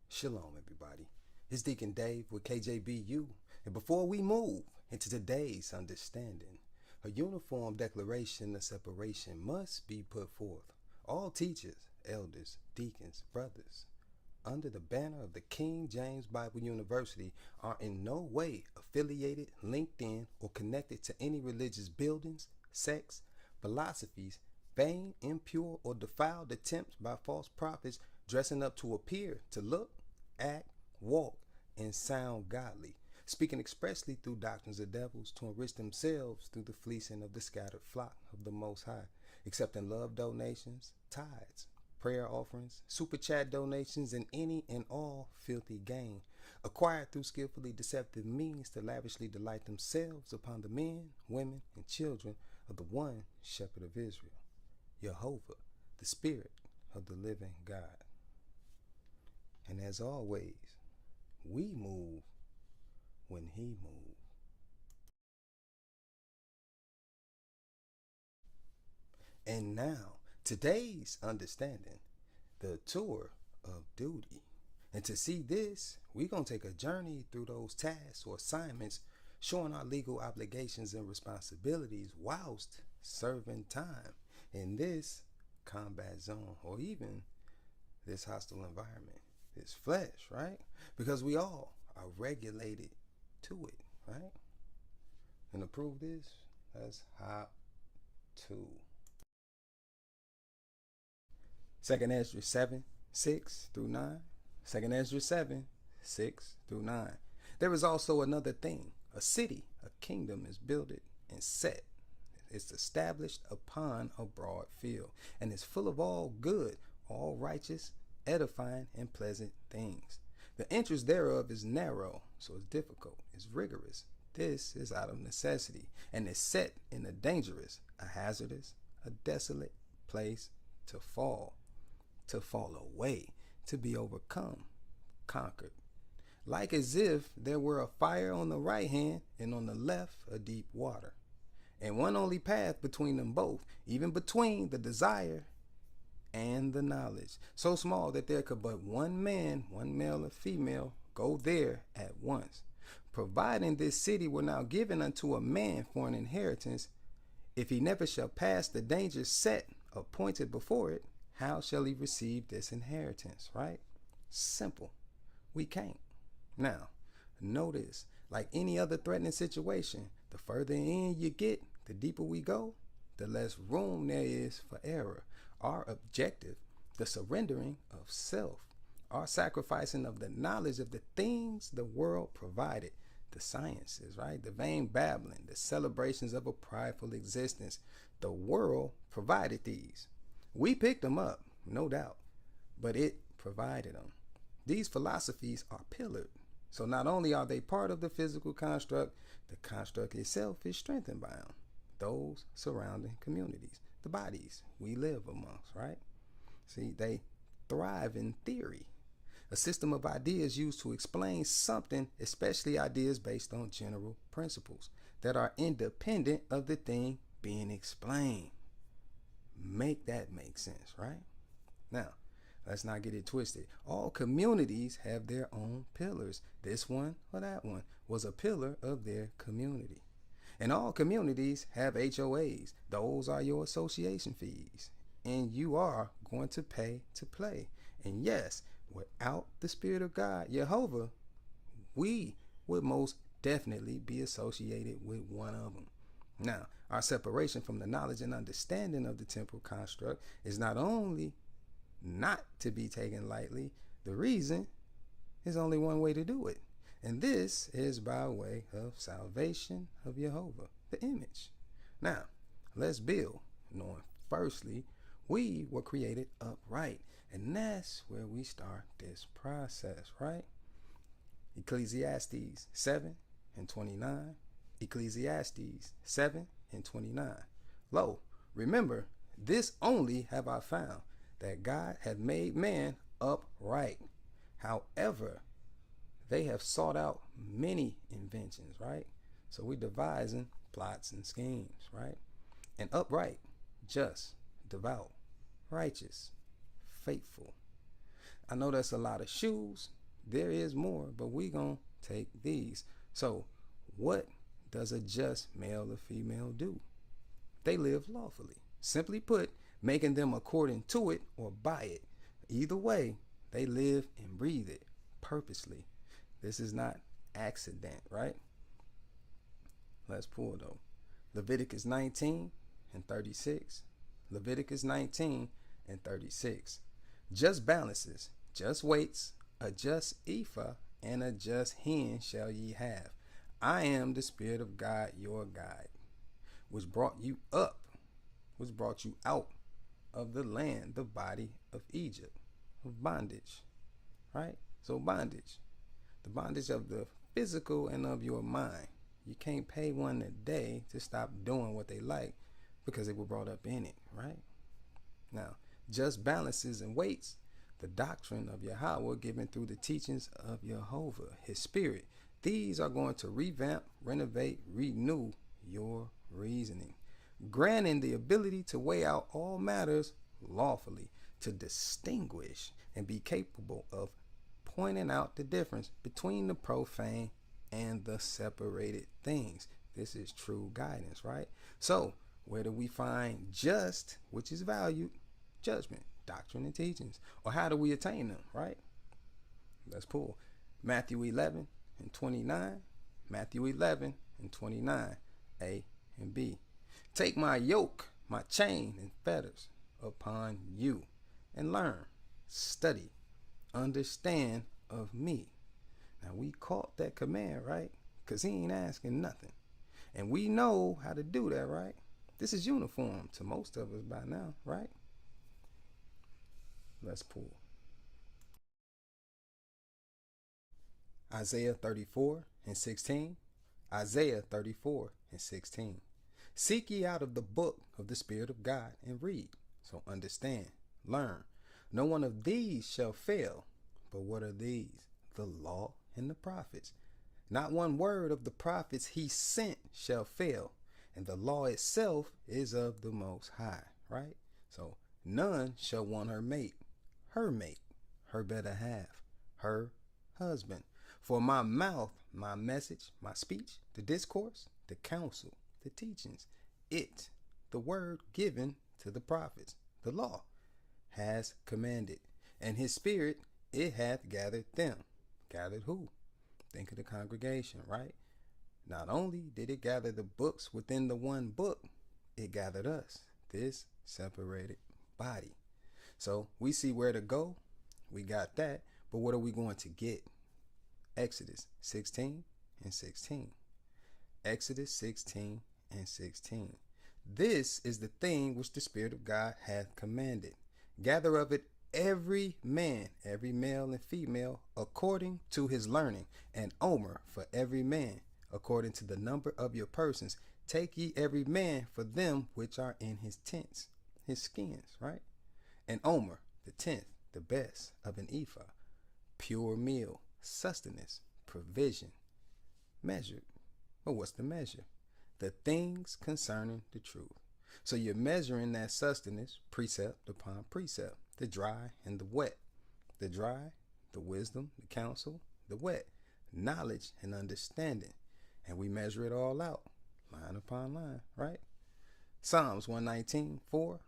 Shalom, everybody. It's Deacon Dave with KJBU, and before we move into today's understanding, a uniform declaration of separation must be put forth. All teachers, elders, deacons, brothers, under the banner of the King James Bible University are in no way affiliated, linked in, or connected to any religious buildings, sects, philosophies, vain, impure, or defiled attempts by false prophets dressing up to appear, to look, act, walk, and sound godly, speaking expressly through doctrines of devils to enrich themselves through the fleecing of the scattered flock of the Most High, accepting love donations, tithes, prayer offerings, super chat donations, and any and all filthy gain, acquired through skillfully deceptive means to lavishly delight themselves upon the men, women, and children of the one shepherd of Israel, JEHOVAH, the Spirit of the living God. And as always, we move when he moves. And now, today's understanding, the tour of duty. And to see this, we're going to take a journey through those tasks or assignments showing our legal obligations and responsibilities whilst serving time in this combat zone or even this hostile environment. This flesh, right? Because we all are regulated to it, right? And to prove this, let's hop to 2nd Ezra 7, 6 through 9. 2nd Ezra 7, 6 through 9. There is also another thing. A city, a kingdom is builded and set. It's established upon a broad field and is full of all good, all righteous, edifying, and pleasant things. The entrance thereof is narrow, so it's difficult, it's rigorous. This is out of necessity, and is set in a dangerous, a hazardous, a desolate place to fall away, to be overcome, conquered. Like as if there were a fire on the right hand, and on the left a deep water, and one only path between them both, even between the desire and the knowledge, so small that there could but one man, one male or female, go there at once. Providing this city were now given unto a man for an inheritance, if he never shall pass the danger set appointed before it, how shall he receive this inheritance, right? Simple. We can't. Now, notice, like any other threatening situation, the further in you get, the deeper we go, the less room there is for error. Our objective, the surrendering of self, our sacrificing of the knowledge of the things the world provided, the sciences, right? The vain babbling, the celebrations of a prideful existence. The world provided these. We picked them up, no doubt, but it provided them. These philosophies are pillared. So not only are they part of the physical construct, the construct itself is strengthened by them. Those surrounding communities, the bodies we live amongst, right? See, they thrive in theory, a system of ideas used to explain something, especially ideas based on general principles that are independent of the thing being explained. Make that make sense, right? Now, let's not get it twisted. All communities have their own pillars. This one or that one was a pillar of their community. And all communities have HOAs. Those are your association fees. And you are going to pay to play. And yes, without the Spirit of God, JEHOVAH, we would most definitely be associated with one of them. Now, Our separation from the knowledge and understanding of the temporal construct is not only not to be taken lightly, the reason is only one way to do it. And this is by way of salvation of JEHOVAH, the image. Now, let's build, knowing firstly, we were created upright. And that's where we start this process, right? Ecclesiastes 7:29. Ecclesiastes 7:29. Lo, remember, this only have I found, that God hath made man upright. However, they have sought out many inventions, right? So we devising plots and schemes, right? And upright, just, devout, righteous, faithful. I know that's a lot of shoes. There is more, but we gonna take these. So what does a just male or female do? They live lawfully. Simply put, making them according to it or by it. Either way, they live and breathe it purposely. This is not accident, right? Let's pull though. Leviticus 19:36. Leviticus 19:36. Just balances, just weights, a just ephah, and a just hin shall ye have. I am the Spirit of God, your guide, which brought you out of the land, the body of Egypt, of bondage, right? So bondage, the bondage of the physical and of your mind. You can't pay one a day to stop doing what they like because they were brought up in it, right? Now, just balances and weights, the doctrine of Yahweh given through the teachings of JEHOVAH, his spirit. These are going to revamp, renovate, renew your reasoning, granting the ability to weigh out all matters lawfully, to distinguish and be capable of pointing out the difference between the profane and the separated things. This is true guidance, right? So where do we find just, which is valued, judgment, doctrine, and teachings? Or how do we attain them, right? Let's pull Matthew 11:29. Matthew 11:29, A and B. Take my yoke, my chain and fetters upon you, and learn, study, understand of me. Now we caught that command, right? Because he ain't asking nothing. And we know how to do that, right? This is uniform to most of us by now, right? Let's pull Isaiah 34:16. Isaiah 34:16. Seek ye out of the book of the Spirit of God and read. So understand, learn. No one of these shall fail. But what are these? The law and the prophets. Not one word of the prophets he sent shall fail. And the law itself is of the Most High, right? So none shall want her mate, her better half, her husband. For my mouth, my message, my speech, the discourse, the counsel, the teachings, it, the word given to the prophets, the law, has commanded. And his spirit, it hath gathered them. Gathered who? Think of the congregation, right? Not only did it gather the books within the one book, it gathered us, this separated body. So we see where to go. We got that. But what are we going to get? Exodus 16:16. Exodus 16:16. This is the thing which the Spirit of God hath commanded. Gather of it every man, every male and female, according to his learning, and omer for every man, according to the number of your persons. Take ye every man for them which are in his tents, his skins, right? And omer, the tenth, the best of an ephah, pure meal, sustenance, provision, measured. Well, what's the measure? The things concerning the truth. So you're measuring that sustenance, precept upon precept, the dry and the wet. The dry, the wisdom, the counsel, the wet, knowledge and understanding. And we measure it all out, line upon line, right? Psalms 119:4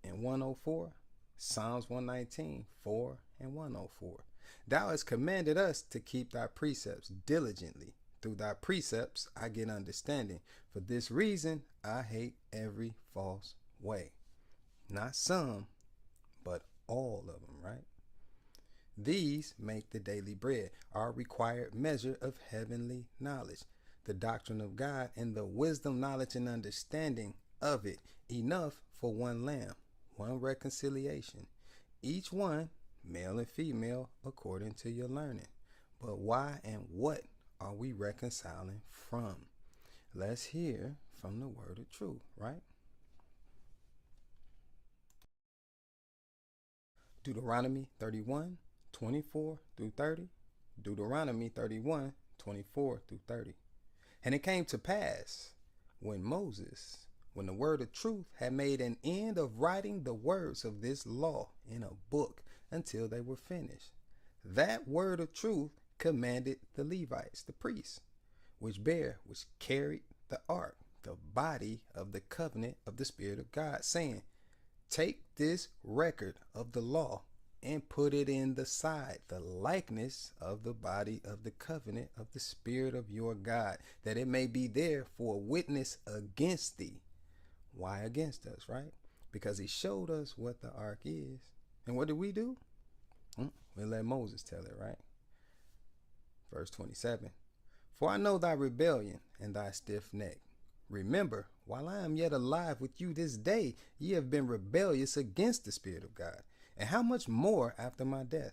and 104. Psalms 119:4 and 104. Thou hast commanded us to keep thy precepts diligently. through thy precepts I get understanding. For this reason I hate every false way. Not some, but all of them, right? These make the daily bread, our required measure of heavenly knowledge, the doctrine of God, and the wisdom, knowledge, and understanding of it, enough for one lamb, one reconciliation, each one, male and female, according to your learning. But why and what are we reconciling from? Let's hear from the word of truth, right? Deuteronomy 31, 24 through 30. Deuteronomy 31, 24 through 30. And it came to pass when the word of truth had made an end of writing the words of this law in a book until they were finished, that word of truth commanded the Levites, the priests, which carried the ark, the body of the covenant of the Spirit of God, saying, take this record of the law and put it in the side, the likeness of the body of the covenant of the Spirit of your God, that it may be there for a witness against thee. Why against us, right? Because he showed us what the ark is. And what did we do? We let Moses tell it, right? Verse 27. For I know thy rebellion and thy stiff neck. Remember, while I am yet alive with you this day, ye have been rebellious against the Spirit of God. And how much more after my death?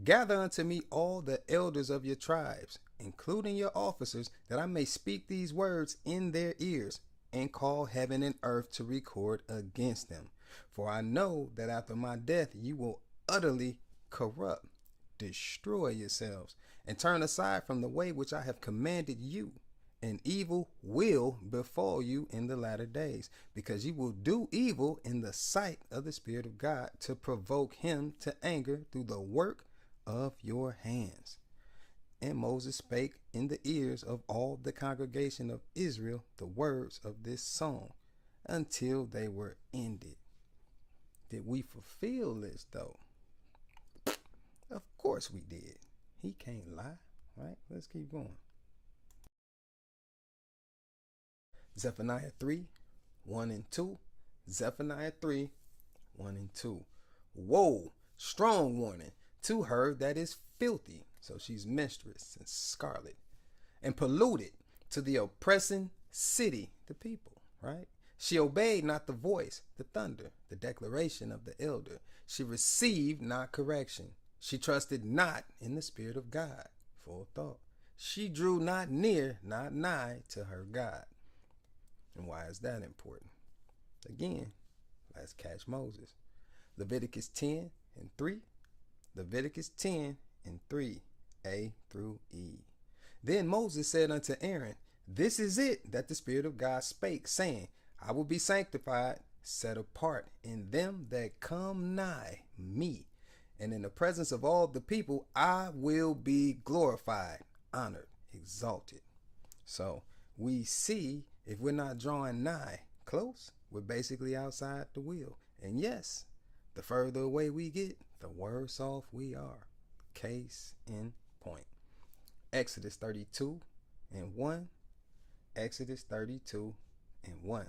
Gather unto me all the elders of your tribes, including your officers, that I may speak these words in their ears, and call heaven and earth to record against them. For I know that after my death you will utterly corrupt, destroy yourselves, and turn aside from the way which I have commanded you. And evil will befall you in the latter days, because you will do evil in the sight of the Spirit of God, to provoke him to anger through the work of your hands. And Moses spake in the ears of all the congregation of Israel the words of this song, until they were ended. Did we fulfill this, though? Of course we did. He can't lie, right? Let's keep going. Zephaniah 3, 1 and 2. Zephaniah 3, 1 and 2. Woe, strong warning to her that is filthy. So she's menstruous and scarlet and polluted, to the oppressing city, the people, right? She obeyed not the voice, the thunder, the declaration of the elder. She received not correction. She trusted not in the Spirit of God. Full thought. She drew not near, not nigh to her God. And why is that important? Again, let's catch Moses. Leviticus 10 and 3. Leviticus 10 and 3, A through E. Then Moses said unto Aaron, this is it that the Spirit of God spake, saying, I will be sanctified, set apart in them that come nigh me. And in the presence of all the people, I will be glorified, honored, exalted. So we see, if we're not drawing nigh close, we're basically outside the will. And yes, the further away we get, the worse off we are. Case in point. Exodus 32 and 1. Exodus 32 and 1.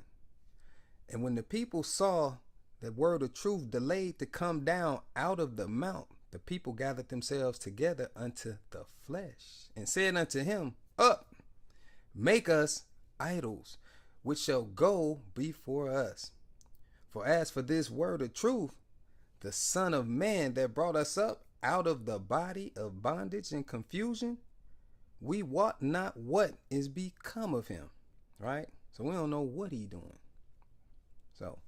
And when the people saw the word of truth delayed to come down out of the mount, the people gathered themselves together unto the flesh, and said unto him, up, make us idols, which shall go before us. For as for this word of truth, the Son of Man that brought us up out of the body of bondage and confusion, we wot not what is become of him, right? So we don't know what he doing. So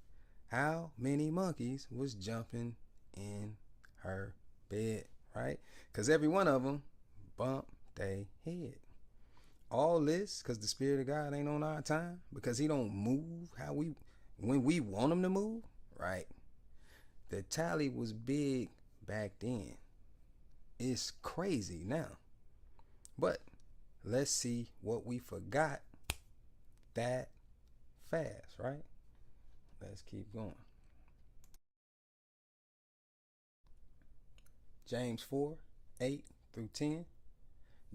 how many monkeys was jumping in her bed, right? Because every one of them bumped their head. All this because the Spirit of God ain't on our time, because he don't move when we want him to move, right? The tally was big back then. It's crazy now. But let's see what we forgot that fast, right? Let's keep going. James 4, 8 through 10.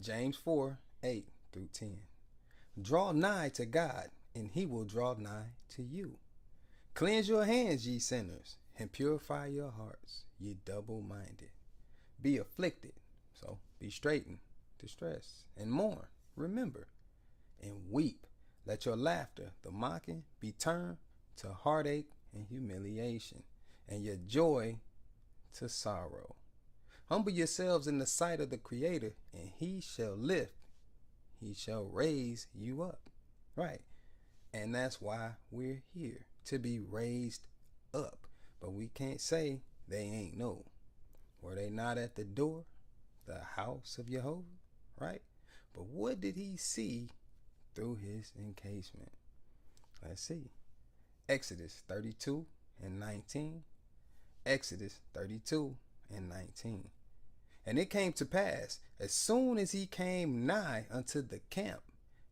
James 4, 8 through 10. Draw nigh to God, and he will draw nigh to you. Cleanse your hands, ye sinners, and purify your hearts, ye double-minded. Be afflicted, so be straitened, distressed, and mourn, remember, and weep. Let your laughter, the mocking, be turned to heartache and humiliation, and your joy to sorrow. Humble yourselves in the sight of the Creator, and he shall lift, he shall raise you up. Right. And that's why we're here, to be raised up. But we can't say they ain't no. Were they not at the door, the house of JEHOVAH? Right? But what did he see through his encasement? Let's see. Exodus 32 and 19. Exodus 32 and 19. And it came to pass, as soon as he came nigh unto the camp,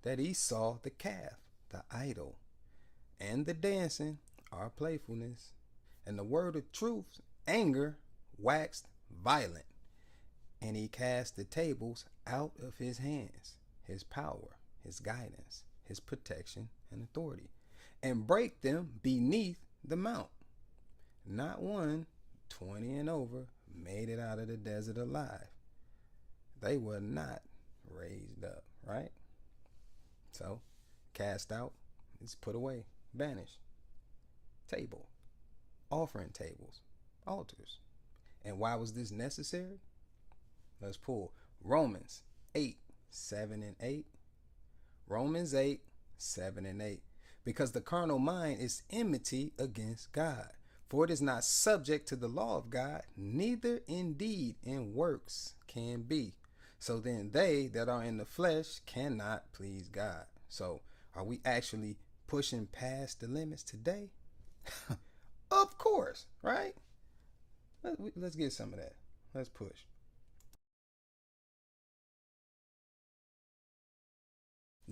that he saw the calf, the idol, and the dancing, our playfulness, and the word of truth, anger, waxed violent. And he cast the tables out of his hands, his power, his guidance, his protection and authority, and brake them beneath the mount. Not one, 20 and over, made it out of the desert alive. They were not raised up, right? So, cast out is put away, banished. Table, offering tables, altars. And why was this necessary? Let's pull Romans 8, 7 and 8. Romans 8, 7 and 8. Because the carnal mind is enmity against God. For it is not subject to the law of God, neither indeed in works can be. So then they that are in the flesh cannot please God. So are we actually pushing past the limits today? Of course, right? Let's get some of that. Let's push.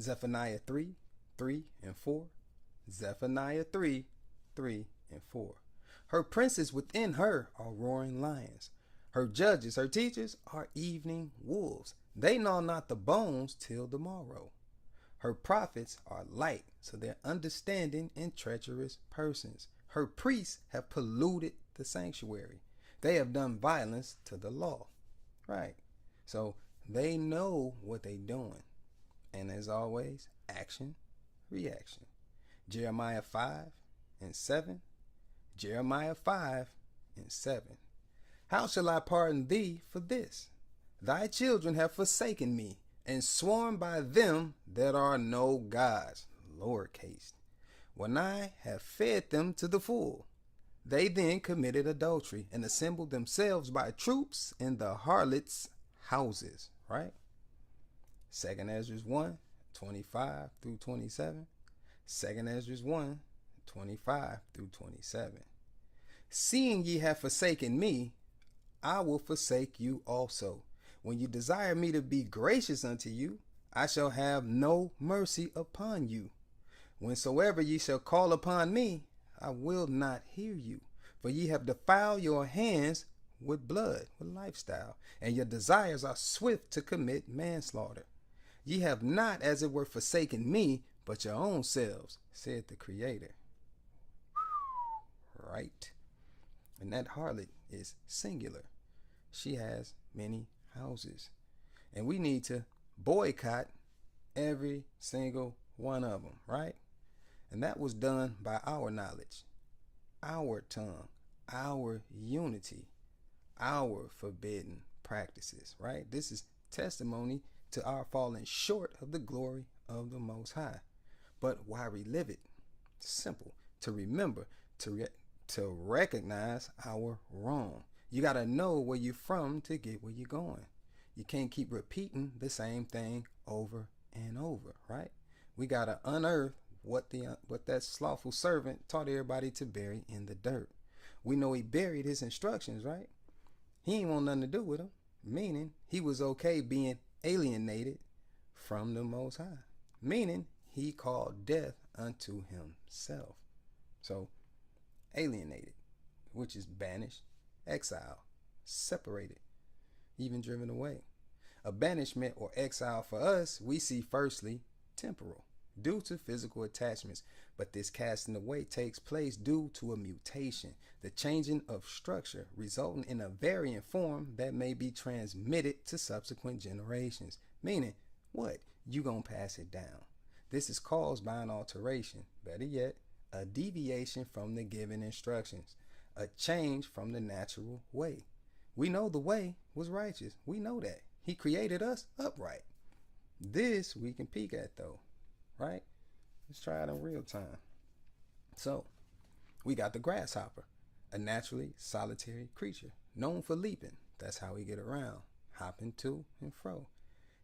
Zephaniah 3, 3 and 4. Zephaniah 3, 3 and 4. Her princes within her are roaring lions. Her judges, her teachers, are evening wolves. They gnaw not the bones till the morrow. Her prophets are light, so they're understanding and treacherous persons. Her priests have polluted the sanctuary. They have done violence to the law. Right. So they know what they're doing. And as always, action, reaction. Jeremiah 5 and 7. Jeremiah 5 and 7. How shall I pardon thee for this? Thy children have forsaken me, and sworn by them that are no gods, lowercase. When I have fed them to the full, they then committed adultery, and assembled themselves by troops in the harlots' houses. Right? 2nd Ezra 1, 25 through 27. 2nd Ezra 1, 25 through 27. Seeing ye have forsaken me, I will forsake you also. When you desire me to be gracious unto you, I shall have no mercy upon you. Whensoever ye shall call upon me, I will not hear you. For ye have defiled your hands with blood, with lifestyle, and your desires are swift to commit manslaughter. Ye have not, as it were, forsaken me, but your own selves, said the Creator. Right? And that harlot is singular. She has many houses. And we need to boycott every single one of them, right? And that was done by our knowledge, our tongue, our unity, our forbidden practices, right? This is testimony to our falling short of the glory of the Most High. But why relive it? Simple. To remember, to recognize our wrong. You got to know where you're from to get where you're going. You can't keep repeating the same thing over and over, right? We got to unearth what that slothful servant taught everybody to bury in the dirt. We know he buried his instructions, right? He ain't want nothing to do with them, meaning he was okay being alienated from the Most High, meaning he called death unto himself. So alienated, which is banished, exiled, separated, even driven away. A banishment or exile for us, we see firstly temporal, due to physical attachments, but this casting away takes place due to a mutation, the changing of structure, resulting in a variant form that may be transmitted to subsequent generations. Meaning, what? You gonna pass it down. This is caused by an alteration, better yet, a deviation from the given instructions, a change from the natural way. We know the way was righteous. We know that. He created us upright. This we can peek at though, right? Let's try it in real time. So, we got the grasshopper, a naturally solitary creature, known for leaping. That's how he get around, hopping to and fro.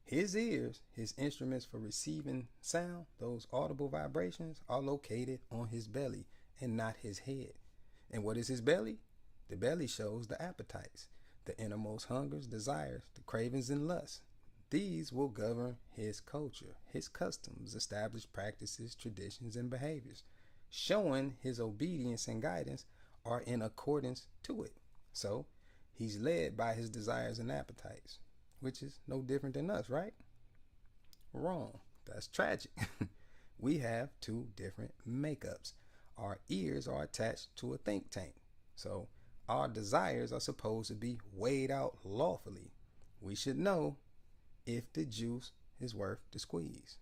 His ears, his instruments for receiving sound, those audible vibrations, are located on his belly and not his head. And what is his belly? The belly shows the appetites, the innermost hungers, desires, the cravings and lusts. These will govern his culture, his customs, established practices, traditions, and behaviors, showing his obedience and guidance are in accordance to it. So, he's led by his desires and appetites, which is no different than us, right? Wrong. That's tragic. We have two different makeups. Our ears are attached to a think tank. So, our desires are supposed to be weighed out lawfully. We should know if the juice is worth the squeeze.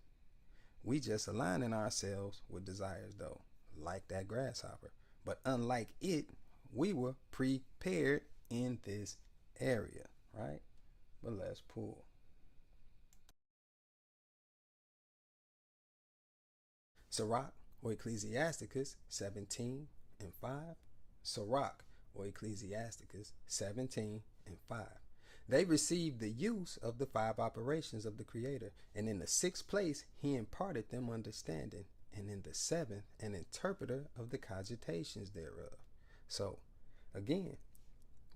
We just aligning ourselves with desires though, like that grasshopper. But unlike it, we were prepared in this area, right? But let's pull. Sirach or Ecclesiasticus 17 and 5. Sirach or Ecclesiasticus 17 and 5. They received the use of the five operations of the Creator, and in the sixth place he imparted them understanding, and in the seventh an interpreter of the cogitations thereof. So, again,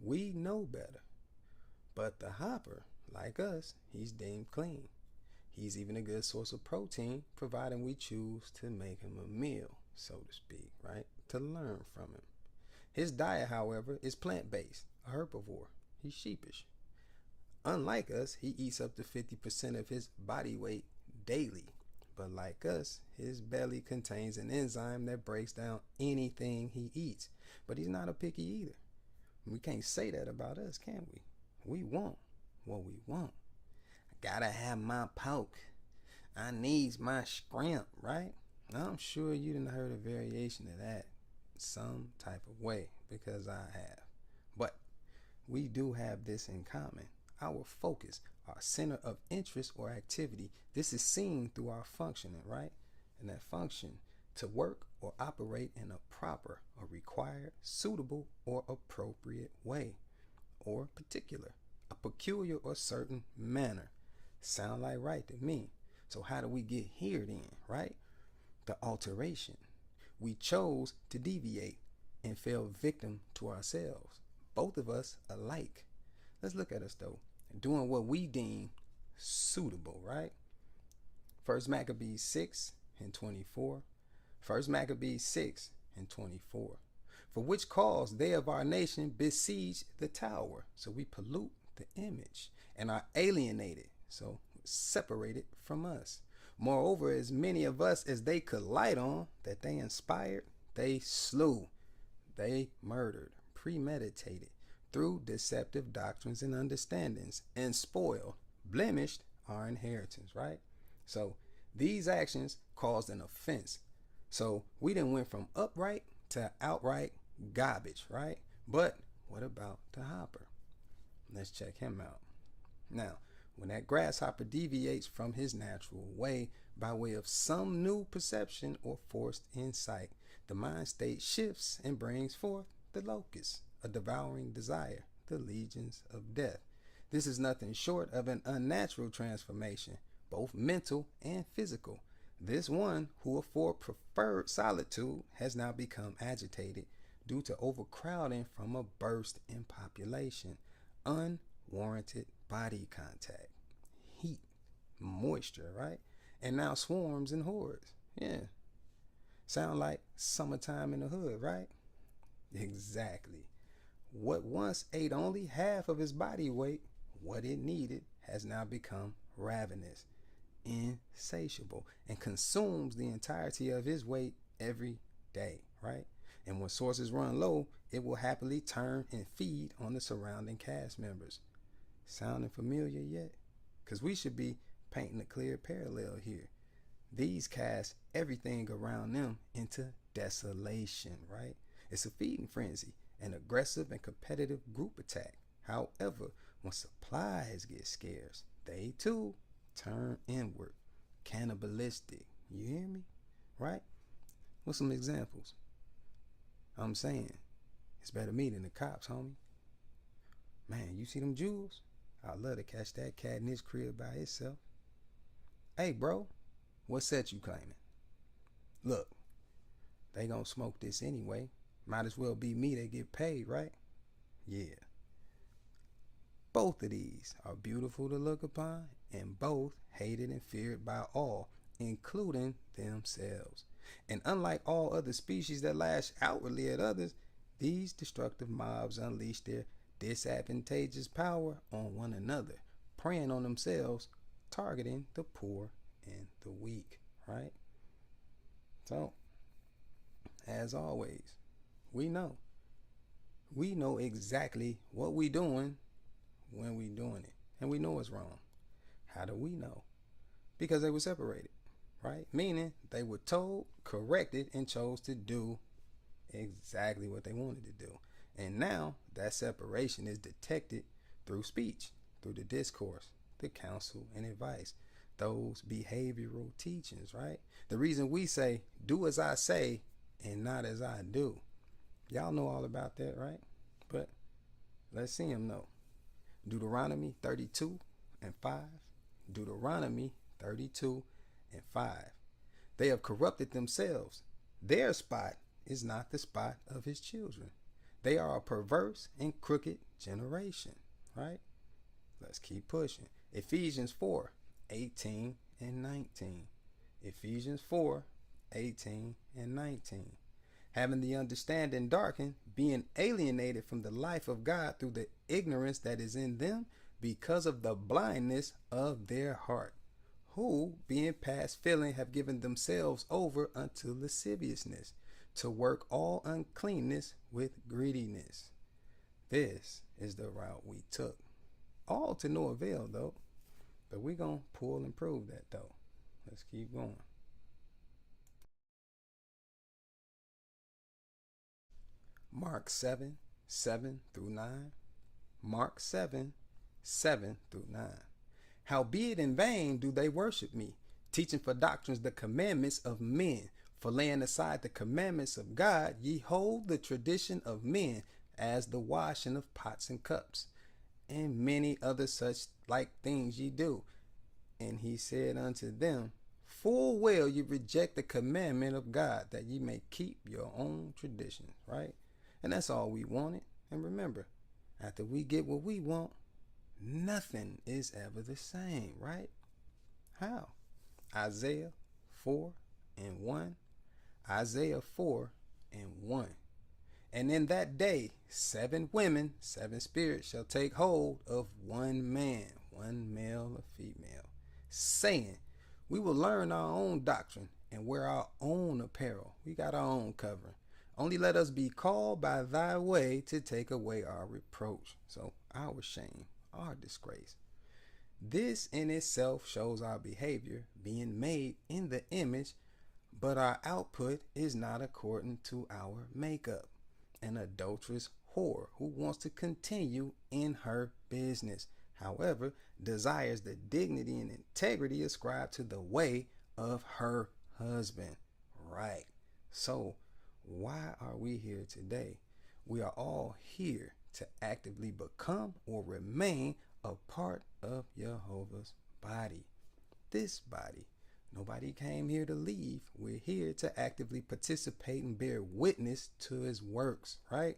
we know better. But the hopper, like us, he's deemed clean. He's even a good source of protein, providing we choose to make him a meal, so to speak, right? To learn from him. His diet, however, is plant-based, a herbivore. He's sheepish. Unlike us, he eats up to 50% of his body weight daily. But like us, his belly contains an enzyme that breaks down anything he eats. But he's not a picky either. We can't say that about us, can we? We want what we want. I gotta have my pork. I needs my scrimp, right? I'm sure you done heard a variation of that some type of way, because I have. But we do have this in common. Our focus, our center of interest or activity, this is seen through our functioning, right? And that function to work or operate in a proper or required, suitable or appropriate way, or particular, a peculiar or certain manner. Sound like right to me. So how do we get here then, right? The alteration. We chose to deviate and fell victim to ourselves. Both of us alike. Let's look at us though, doing what we deem suitable, right? First Maccabees 6 and 24. First Maccabees 6 and 24. For which cause they of our nation besiege the tower. So we pollute the image and are alienated. So separated from us. Moreover, as many of us as they could light on, that they inspired, they slew, they murdered, premeditated, through deceptive doctrines and understandings, and spoiled, blemished our inheritance, right? So these actions caused an offense. So we done went from upright to outright garbage, right? But what about the hopper? Let's check him out. Now, when that grasshopper deviates from his natural way by way of some new perception or forced insight, the mind state shifts and brings forth the locust, a devouring desire, the legions of death. This is nothing short of an unnatural transformation, both mental and physical. This one who afore preferred solitude has now become agitated due to overcrowding from a burst in population, unwarranted body contact, heat, moisture, right? And now swarms and hordes. Yeah. Sound like summertime in the hood, right? Exactly. What once ate only half of his body weight, what it needed, has now become ravenous, insatiable, and consumes the entirety of his weight every day, right? And when sources run low, it will happily turn and feed on the surrounding cast members. Sounding familiar yet? Because we should be painting a clear parallel here. These cast everything around them into desolation, right? It's a feeding frenzy, an aggressive and competitive group attack. However, when supplies get scarce, they too turn inward, cannibalistic. You hear me? Right? What's some examples? I'm saying, it's better me than the cops, homie. Man, you see them jewels? I'd love to catch that cat in his crib by itself. Hey, bro, what set you claiming? Look, they gonna smoke this anyway. Might as well be me that get paid, right? Yeah. Both of these are beautiful to look upon, and both hated and feared by all, including themselves. And unlike all other species that lash outwardly at others, these destructive mobs unleash their disadvantageous power on one another, preying on themselves, targeting the poor and the weak, right? So, as always, we know exactly what we doing when we doing it, and we know it's wrong. How do we know? Because they were separated, right? Meaning they were told, corrected, and chose to do exactly what they wanted to do. And now that separation is detected through speech, through the discourse, the counsel and advice, those behavioral teachings, right? The reason we say, do as I say and not as I do. Y'all know all about that, right? But let's see them know. Deuteronomy 32 and 5. Deuteronomy 32 and 5. They have corrupted themselves. Their spot is not the spot of his children. They are a perverse and crooked generation, right? Let's keep pushing. Ephesians 4, 18 and 19. Ephesians 4, 18 and 19. Having the understanding darkened, being alienated from the life of God through the ignorance that is in them because of the blindness of their heart, who, being past feeling, have given themselves over unto lasciviousness, to work all uncleanness with greediness. This is the route we took. All to no avail, though. But we're going to pull and prove that, though. Let's keep going. Mark 7, 7 through 9. Mark 7, 7 through 9. Howbeit in vain do they worship me, teaching for doctrines the commandments of men. For laying aside the commandments of God, ye hold the tradition of men, as the washing of pots and cups, and many other such like things ye do. And he said unto them, full well ye reject the commandment of God, that ye may keep your own traditions, right? And that's all we wanted. And remember, after we get what we want, nothing is ever the same, right? How? Isaiah 4 and 1. Isaiah 4 and 1. And in that day, 7 women, 7 spirits shall take hold of one man, one male or female, saying, we will learn our own doctrine and wear our own apparel. We got our own covering. Only let us be called by thy way to take away our reproach. So our shame, our disgrace. This in itself shows our behavior being made in the image, but our output is not according to our makeup. An adulterous whore who wants to continue in her business, however, desires the dignity and integrity ascribed to the way of her husband. Right. So, why are we here today? We are all here to actively become or remain a part of JEHOVAH's body. This body. Nobody came here to leave. We're here to actively participate and bear witness to his works, right?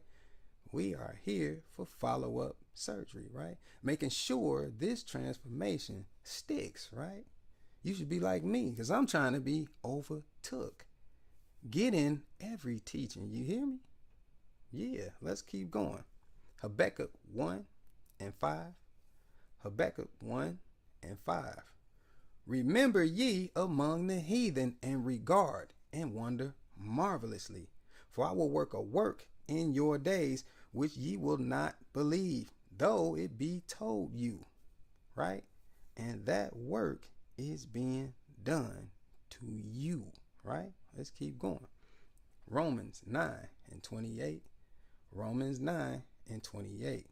We are here for follow-up surgery, right? Making sure this transformation sticks, right? You should be like me, because I'm trying to be overtook. Get in every teaching. You hear me? Yeah, let's keep going. Habakkuk 1 and 5. Habakkuk 1:5. Remember ye among the heathen, and regard and wonder marvelously. For I will work a work in your days which ye will not believe, though it be told you. Right? And that work is being done to you. Right? Let's keep going. Romans 9:28. Romans 9:28.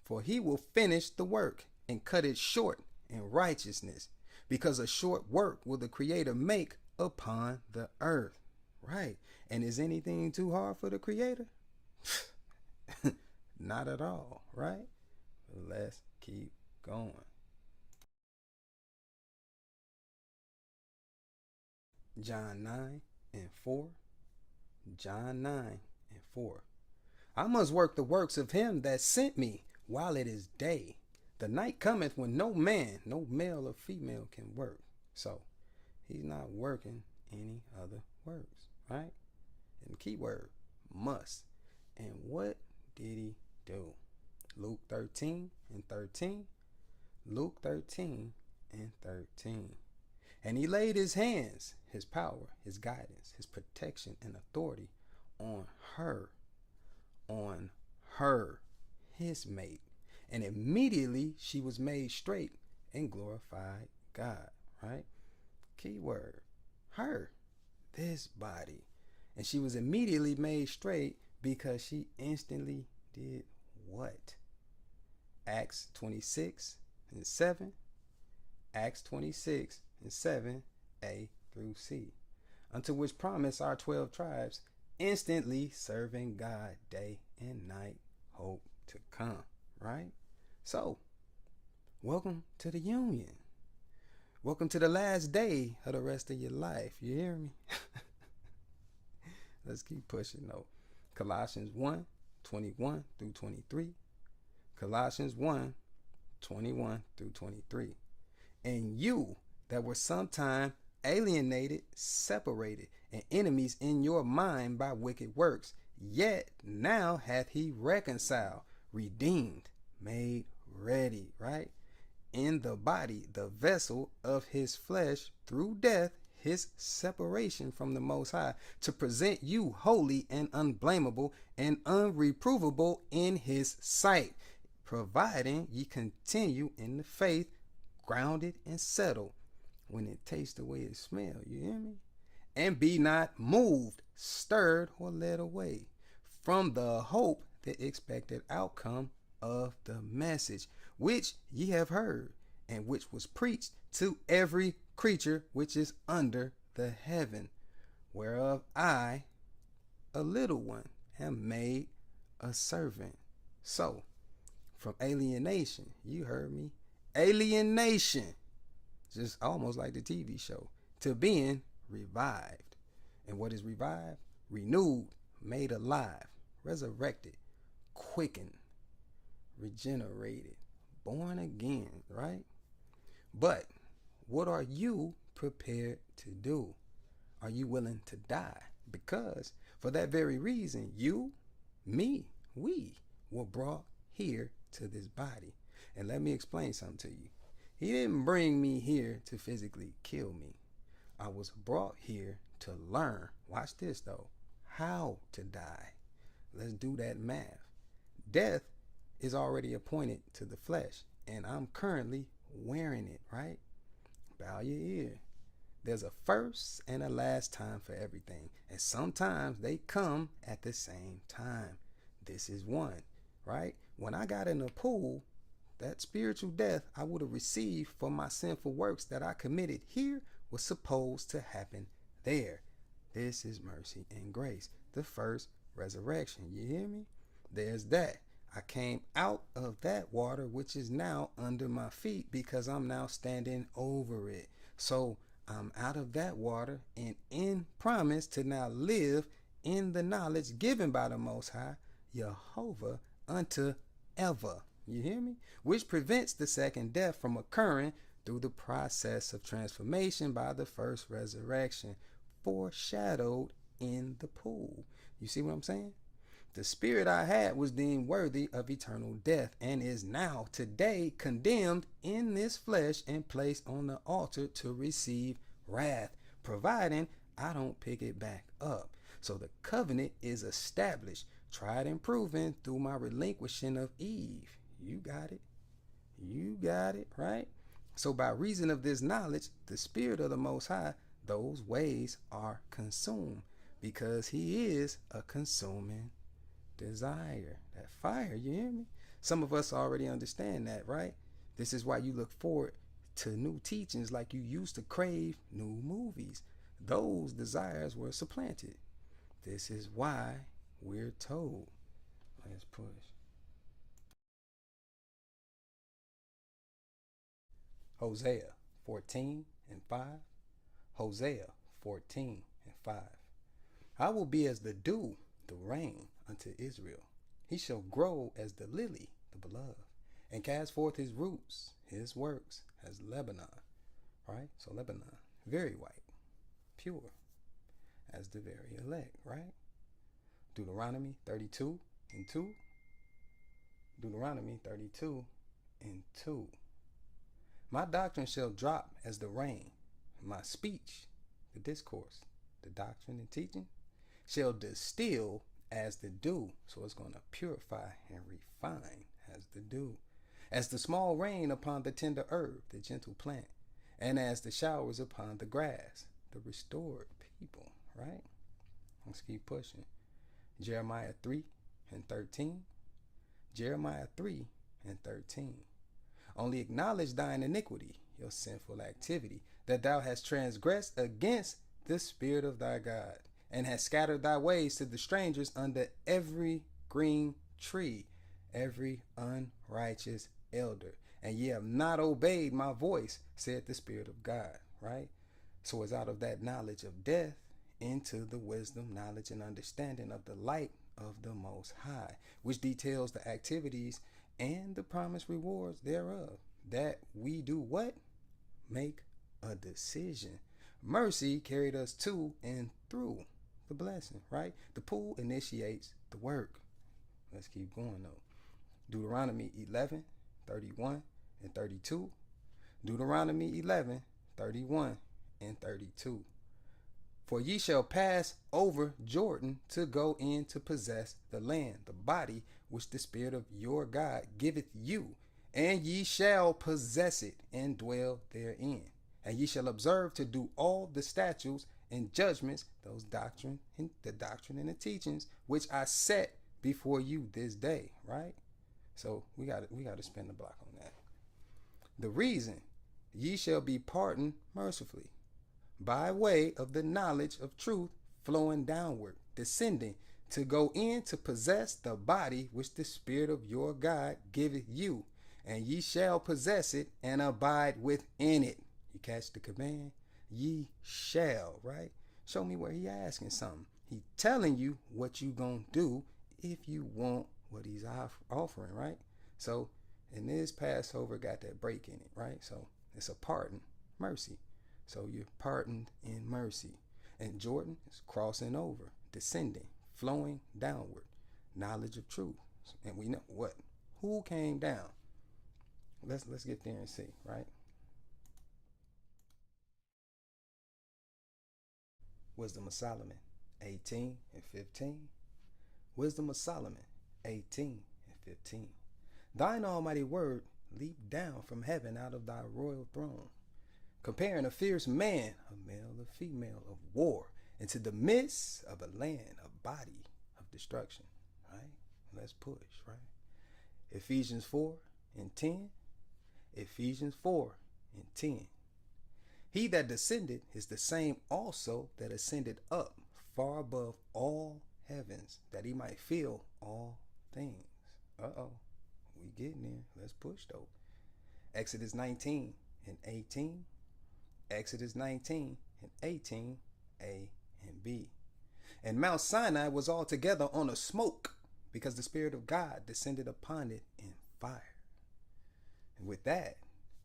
For he will finish the work and cut it short in righteousness, because a short work will the Creator make upon the earth. Right? And is anything too hard for the Creator? Not at all, right? Let's keep going. John 9:4. John 9:4. I must work the works of him that sent me while it is day. The night cometh when no man, no male or female, can work. So he's not working any other works, right? And keyword, must. And what did he do? Luke 13:13. Luke 13:13. And he laid his hands, his power, his guidance, his protection and authority on her, his mate. And immediately she was made straight and glorified God, right? Keyword, her, this body. And she was immediately made straight because she instantly did what? Acts 26:7. Acts 26:7, A through C. Unto which promise our 12 tribes, instantly serving God day and night, hope to come, right? So, welcome to the union. Welcome to the last day of the rest of your life. You hear me? Let's keep pushing though. Colossians 1:21-23. Colossians 1:21-23. And you that were sometime alienated, separated, and enemies in your mind by wicked works, yet now hath he reconciled, redeemed, made ready, right? In the body, the vessel of his flesh, through death, his separation from the Most High, to present you holy and unblameable and unreprovable in his sight, providing ye continue in the faith, grounded and settled, when it tastes the way it smells, you hear me? And be not moved, stirred, or led away from the hope, the expected outcome of the message, which ye have heard, and which was preached to every creature which is under the heaven, whereof I, a little one, am made a servant. So, from alienation, you heard me, alienation, just almost like the TV show, to being revived. And what is revived? Renewed, made alive, resurrected, quickened, regenerated, born again, right? But what are you prepared to do? Are you willing to die? Because for that very reason, you, me, we were brought here to this body. And let me explain something to you. He didn't bring me here to physically kill me. I was brought here to learn, watch this though, how to die. Let's do that math. Death is already appointed to the flesh, and I'm currently wearing it, right? Bow your ear. There's a first and a last time for everything, and sometimes they come at the same time. This is one, right? When I got in the pool, that spiritual death I would have received for my sinful works that I committed here was supposed to happen there. This is mercy and grace, the first resurrection. You hear me? There's that. I came out of that water, which is now under my feet, because I'm now standing over it. So I'm out of that water and in promise to now live in the knowledge given by the Most High, JEHOVAH, unto ever. You hear me? Which prevents the second death from occurring through the process of transformation by the first resurrection, foreshadowed in the pool. You see what I'm saying? The spirit I had was deemed worthy of eternal death, and is now today condemned in this flesh and placed on the altar to receive wrath, providing I don't pick it back up. So the covenant is established, tried and proven through my relinquishing of Eve. You got it. You got it, right? So by reason of this knowledge, the Spirit of the Most High, those ways are consumed, because he is a consuming desire. That fire, you hear me? Some of us already understand that, right? This is why you look forward to new teachings like you used to crave new movies. Those desires were supplanted. This is why we're told. Let's push. Hosea 14 and 5. Hosea 14 and 5. I will be as the dew, the rain unto Israel. He shall grow as the lily, the beloved, and cast forth his roots, his works, as Lebanon. Right? So Lebanon, very white, pure, as the very elect, right? Deuteronomy 32 and 2. Deuteronomy 32 and 2. My doctrine shall drop as the rain. My speech, the discourse, the doctrine and teaching, shall distill as the dew. So it's going to purify and refine as the dew. As the small rain upon the tender herb, the gentle plant, and as the showers upon the grass, the restored people, right? Let's keep pushing. Jeremiah 3 and 13. Jeremiah 3 and 13. Only acknowledge thine iniquity, your sinful activity, that thou hast transgressed against the Spirit of thy God, and hast scattered thy ways to the strangers under every green tree, every unrighteous elder. And ye have not obeyed my voice, said the Spirit of God, right? So it's out of that knowledge of death into the wisdom, knowledge, and understanding of the light of the Most High, which details the activities and the promised rewards thereof, that we do what? Make a decision. Mercy carried us to and through the blessing, right? The pool initiates the work. Let's keep going though. Deuteronomy 11, 31 and 32. Deuteronomy 11, 31 and 32. For ye shall pass over Jordan to go in to possess the land, the body which the Spirit of your God giveth you, and ye shall possess it and dwell therein. And ye shall observe to do all the statutes and judgments, those doctrine and the teachings which I set before you this day, right? So we got to spin the block on that. The reason, ye shall be pardoned mercifully, by way of the knowledge of truth flowing downward, descending to go in to possess the body which the Spirit of your God giveth you, and ye shall possess it and abide within it. You catch the command? Ye shall, right? Show me where he asking something. He telling you what you gonna do if you want what he's offering, right? So in this Passover got that break in it, right? So it's a pardon, mercy. So you're pardoned in mercy. And Jordan is crossing over, descending, flowing downward, knowledge of truth. And we know what? Who came down? Let's get there and see, right? Wisdom of Solomon 18 and 15. Wisdom of Solomon 18 and 15. Thine almighty word leaped down from heaven out of thy royal throne, comparing a fierce man, a male, a female, of war, into the midst of a land, a body of destruction, right? Let's push, right? Ephesians 4 and 10. Ephesians 4 and 10. He that descended is the same also that ascended up far above all heavens, that he might fill all things. We getting there. Let's push though. Exodus 19 and 18. Exodus 19 and 18, A and B. And Mount Sinai was altogether on a smoke, because the Spirit of God descended upon it in fire. And with that,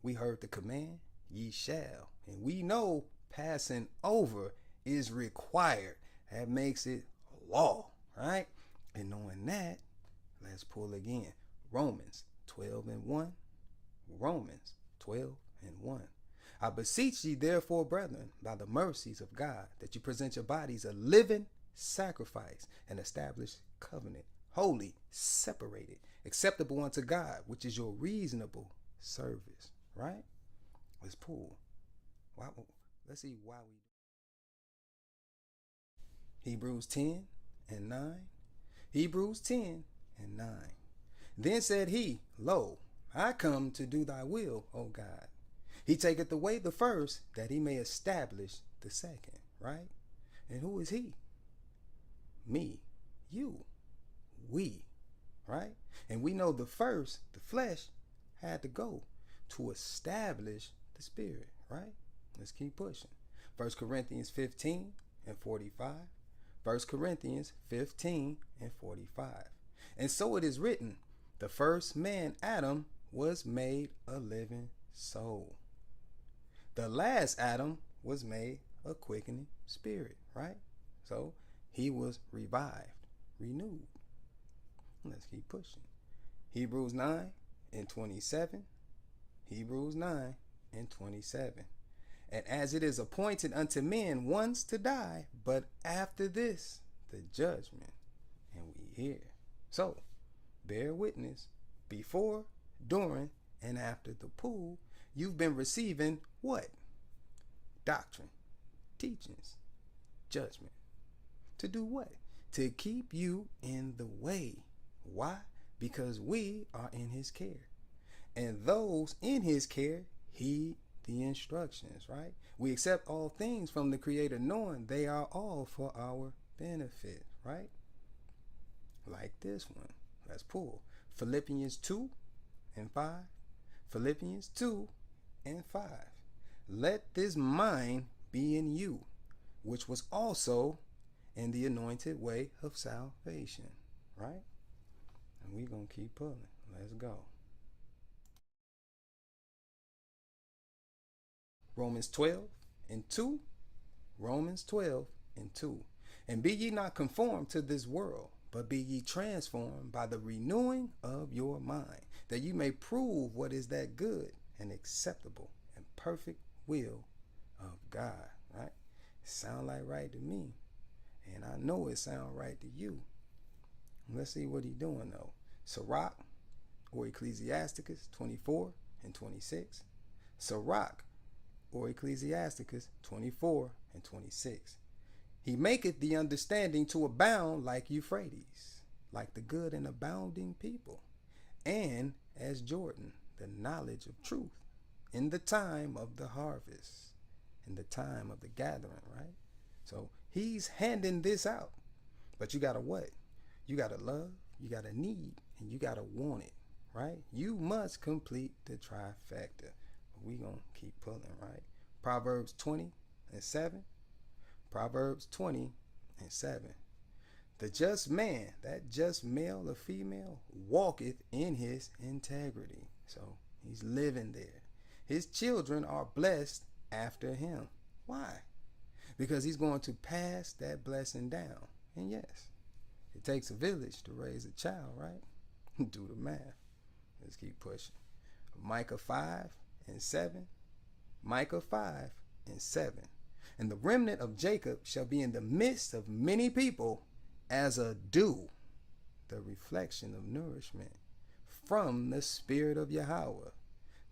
we heard the command, ye shall. And we know passing over is required. That makes it law, right? And knowing that, let's pull again. Romans 12 and 1. Romans 12 and 1. I beseech ye therefore, brethren, by the mercies of God, that you present your bodies a living sacrifice, an established covenant, holy, separated, acceptable unto God, which is your reasonable service. Right? Let's pull. Let's see why we. Hebrews 10 and 9. Hebrews 10 and 9. Then said he, Lo, I come to do thy will, O God. He taketh away the first, that he may establish the second. Right? And who is he? Me, you, we. Right? And we know the first, the flesh, had to go to establish the spirit. Right? Let's keep pushing. 1 Corinthians 15 and 45. 1 Corinthians 15 and 45. And so it is written, the first man, Adam, was made a living soul. The last Adam was made a quickening spirit, right? So he was revived, renewed. Let's keep pushing. Hebrews 9 and 27. Hebrews 9 and 27. And as it is appointed unto men once to die, but after this, the judgment. And we hear. So, bear witness, before, during, and after the pool, you've been receiving what? Doctrine, teachings, judgment. To do what? To keep you in the way. Why? Because we are in his care. And those in his care, heed the instructions, right? We accept all things from the Creator, knowing they are all for our benefit, right? Like this one. Let's pull. Philippians 2 and 5. Philippians 2 and 5. Let this mind be in you, which was also in the anointed way of salvation, right? And we're going to keep pulling. Let's go. Romans 12 and 2. Romans 12 and 2. And be ye not conformed to this world, but be ye transformed by the renewing of your mind, that you may prove what is that good and acceptable and perfect will of God. Right? Sound like right to me. And I know it sound right to you. Let's see what he's doing though. Sirach or Ecclesiasticus 24 and 26. Sirach or Ecclesiasticus 24 and 26. He maketh the understanding to abound like Euphrates, like the good and abounding people, and as Jordan, the knowledge of truth, in the time of the harvest, in the time of the gathering, right? So he's handing this out. But you gotta what? You gotta love, you gotta need, and you gotta want it, right? You must complete the trifecta. We gonna keep pulling, right? Proverbs 20 and 7. Proverbs 20 and 7. The just man, that just male or female, walketh in his integrity. So he's living there. His children are blessed after him. Why? Because he's going to pass that blessing down. And yes, it takes a village to raise a child, right? Do the math. Let's keep pushing. Micah 5 and 7. Micah 5 and 7. And the remnant of Jacob shall be in the midst of many people as a dew, the reflection of nourishment from the spirit of JEHOVAH,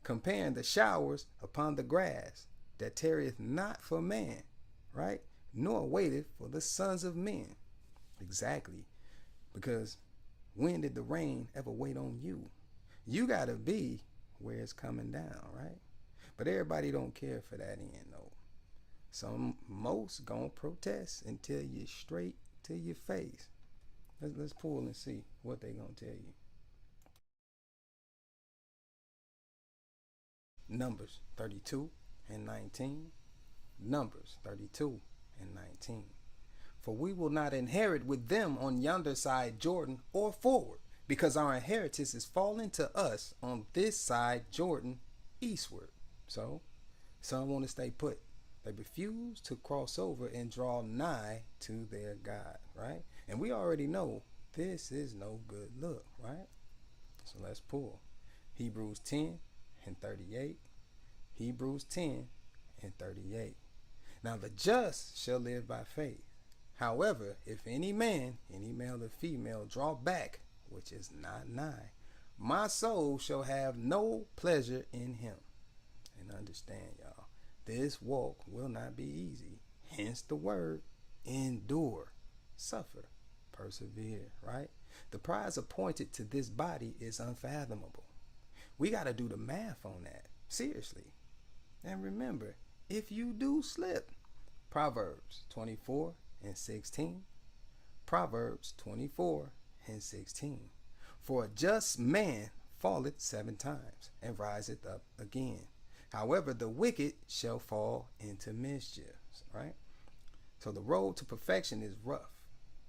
comparing the showers upon the grass that tarrieth not for man, right? Nor waiteth for the sons of men. Exactly. Because when did the rain ever wait on you? You got to be where it's coming down, right? But everybody don't care for that end, though. Most gonna protest and tell you straight to your face. Let's pull and see what they gonna tell you. Numbers 32 and 19. Numbers 32 and 19. For we will not inherit with them on yonder side Jordan or forward, because our inheritance is fallen to us on this side Jordan eastward. So some want to stay put. They refuse to cross over and draw nigh to their God, right? And we already know this is no good look, right? So let's pull. Hebrews 10 and 38. Hebrews 10 and 38. Now the just shall live by faith. However, if any man, any male or female, draw back, which is not nigh, my soul shall have no pleasure in him. And understand, y'all, this walk will not be easy. Hence the word endure, suffer, persevere, right? The prize appointed to this body is unfathomable. We got to do the math on that, seriously. And remember, if you do slip, Proverbs 24 and 16, Proverbs 24 and 16. For a just man falleth 7 times and riseth up again. However, the wicked shall fall into mischief, right? So the road to perfection is rough.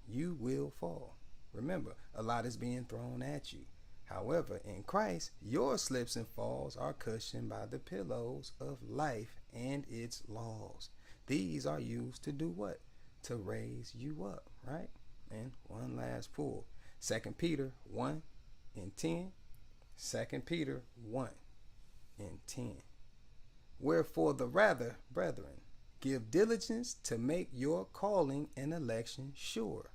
You will fall. Remember, a lot is being thrown at you. However, in Christ, your slips and falls are cushioned by the pillows of life and its laws. These are used to do what? To raise you up, right? And one last pull. 2 Peter 1 and 10. 2 Peter 1 and 10. Wherefore the rather, brethren, give diligence to make your calling and election sure.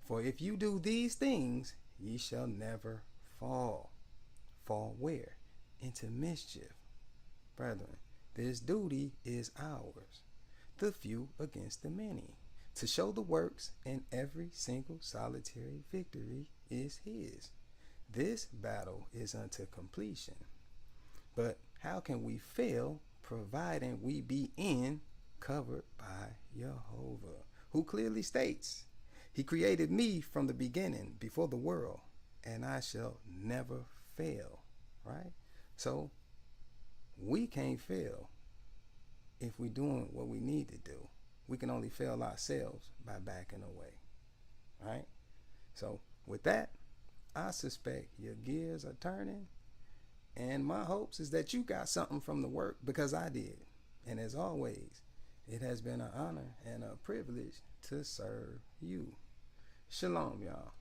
For if you do these things, ye shall never fall. Fall where? Into mischief. Brethren, this duty is ours, the few against the many, to show the works, and every single solitary victory is his. This battle is unto completion. But how can we fail, providing we be covered by JEHOVAH, who clearly states, he created me from the beginning, before the world, and I shall never fail, right? So we can't fail if we're doing what we need to do. We can only fail ourselves by backing away, right? So with that, I suspect your gears are turning, and my hopes is that you got something from the work, because I did. And as always, it has been an honor and a privilege to serve you. Shalom, y'all.